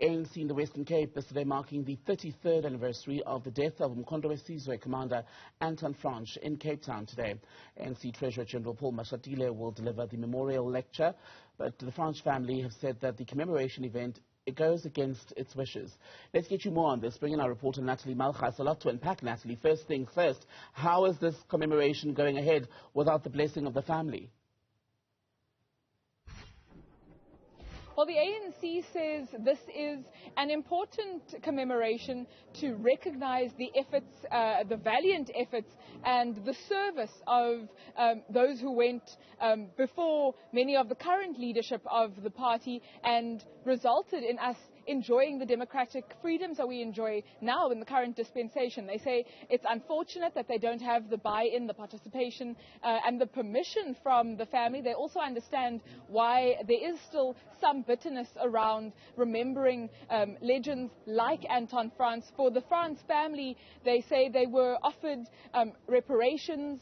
ANC in the Western Cape yesterday marking the 33rd anniversary of the death of uMkhonto Sizwe commander Anton Fransch in Cape Town today. ANC Treasurer General Paul Mashatile will deliver the memorial lecture, but the Fransch family have said that the commemoration event it goes against its wishes. Let's get you more on this. Bring in our reporter Natalie Malgas. A lot to unpack, Natalie. First things first, how is this commemoration going ahead without the blessing of the family? Well, the ANC says this is an important commemoration to recognize the efforts, the valiant efforts and the service of those who went before many of the current leadership of the party and resulted in us enjoying the democratic freedoms that we enjoy now in the current dispensation. They say it's unfortunate that they don't have the buy-in, the participation and the permission from the family. They also understand why there is still some bitterness around remembering legends like Anton Fransch. For the Fransch family, they say they were offered reparations,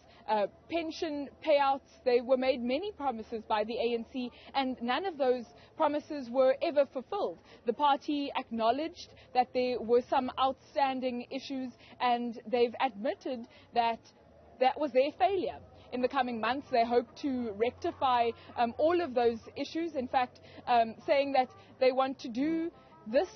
pension payouts. They were made many promises by the ANC, and none of those promises were ever fulfilled. The party acknowledged that there were some outstanding issues, and they've admitted that that was their failure. In the coming months, they hope to rectify all of those issues. In fact, saying that they want to do this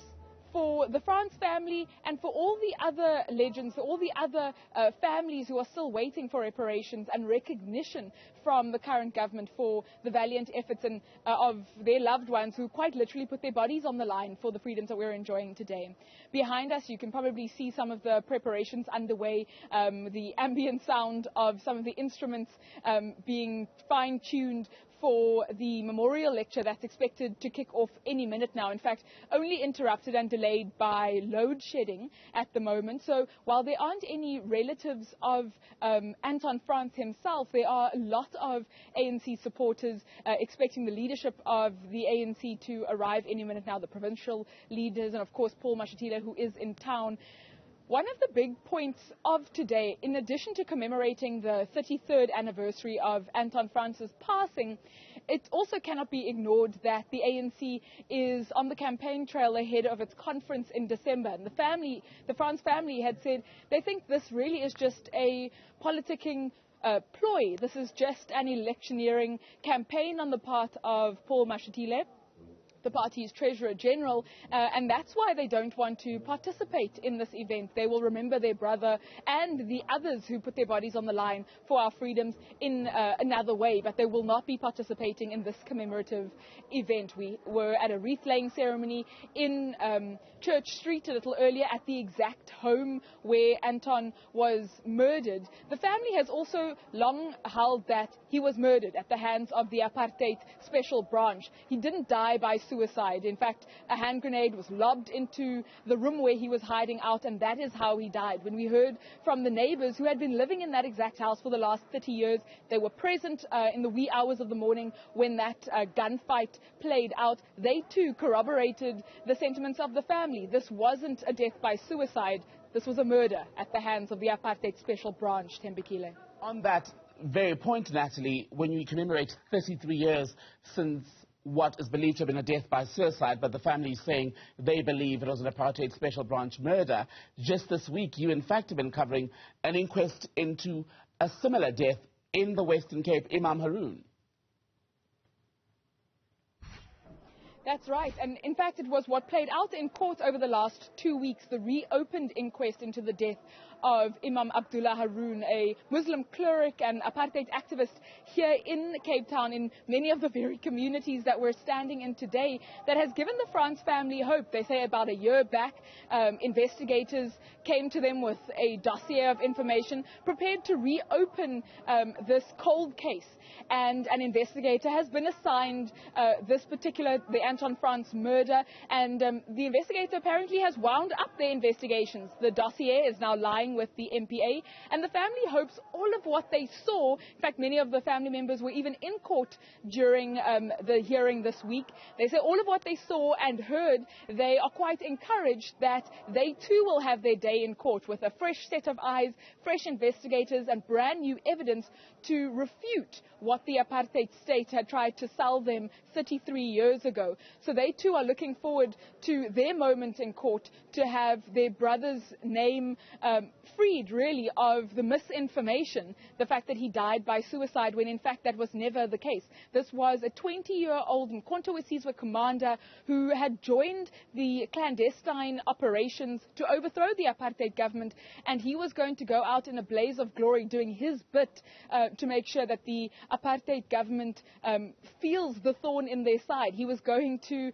for the Fransch family and for all the other legends, all the other families who are still waiting for reparations and recognition from the current government for the valiant efforts of their loved ones who quite literally put their bodies on the line for the freedoms that we're enjoying today. Behind us, you can probably see some of the preparations underway, the ambient sound of some of the instruments being fine-tuned for the memorial lecture that's expected to kick off any minute now. In fact, only interrupted and delayed by load shedding at the moment. So while there aren't any relatives of Anton Fransch himself, there are a lot of ANC supporters expecting the leadership of the ANC to arrive any minute now, the provincial leaders and of course Paul Mashatile, who is in town. One of the big points of today, in addition to commemorating the 33rd anniversary of Anton Fransch's passing, it also cannot be ignored that the ANC is on the campaign trail ahead of its conference in December. And the Fransch family had said they think this really is just a politicking ploy. This is just an electioneering campaign on the part of Paul Mashatile, the party's Treasurer General, and that's why they don't want to participate in this event. They will remember their brother and the others who put their bodies on the line for our freedoms in another way, but they will not be participating in this commemorative event. We were at a wreath-laying ceremony in Church Street a little earlier at the exact home where Anton was murdered. The family has also long held that he was murdered at the hands of the apartheid special branch. He didn't die by suicide. In fact, a hand grenade was lobbed into the room where he was hiding out, and that is how he died. When we heard from the neighbors who had been living in that exact house for the last 30 years, they were present in the wee hours of the morning when that gunfight played out. They too corroborated the sentiments of the family. This wasn't a death by suicide. This was a murder at the hands of the apartheid special branch, Thembekile. On that very point, Natalie, when we commemorate 33 years since what is believed to have been a death by suicide, but the family is saying they believe it was an apartheid special branch murder. Just this week, you in fact have been covering an inquest into a similar death in the Western Cape, Imam Haroon. That's right, and in fact it was what played out in court over the last 2 weeks, the reopened inquest into the death of Imam Abdullah Haroon, a Muslim cleric and apartheid activist here in Cape Town, in many of the very communities that we're standing in today, that has given the Fransch family hope. They say about a year back, investigators came to them with a dossier of information prepared to reopen this cold case. And an investigator has been assigned the Anton Fransch murder, and the investigator apparently has wound up their investigations. The dossier is now lying with the MPA, and the family hopes all of what they saw, in fact many of the family members were even in court during the hearing this week, they say all of what they saw and heard, they are quite encouraged that they too will have their day in court with a fresh set of eyes, fresh investigators and brand new evidence to refute what the apartheid state had tried to sell them 33 years ago. So they too are looking forward to their moment in court to have their brother's name freed, really, of the misinformation, the fact that he died by suicide, when in fact that was never the case. This was a 20-year-old uMkhonto Sizwe commander who had joined the clandestine operations to overthrow the apartheid government, and he was going to go out in a blaze of glory doing his bit to make sure that the apartheid government feels the thorn in their side. He was going to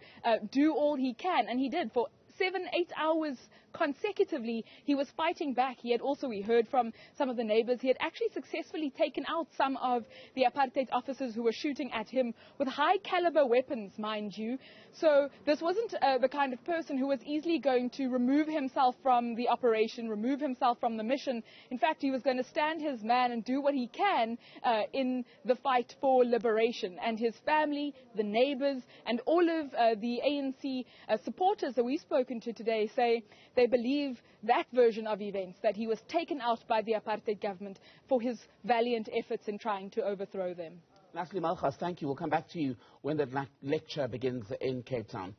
do all he can, and he did. For 7-8 hours consecutively, he was fighting back. He had also, we heard from some of the neighbors, he had actually successfully taken out some of the apartheid officers who were shooting at him with high caliber weapons, mind you. So this wasn't the kind of person who was easily going to remove himself from the operation, remove himself from the mission. In fact, he was going to stand his man and do what he can in the fight for liberation. And his family, the neighbors, and all of the ANC supporters that we've spoken to today say they believe that version of events, that he was taken out by the apartheid government for his valiant efforts in trying to overthrow them. Natalie Malgas, thank you. We'll come back to you when the lecture begins in Cape Town.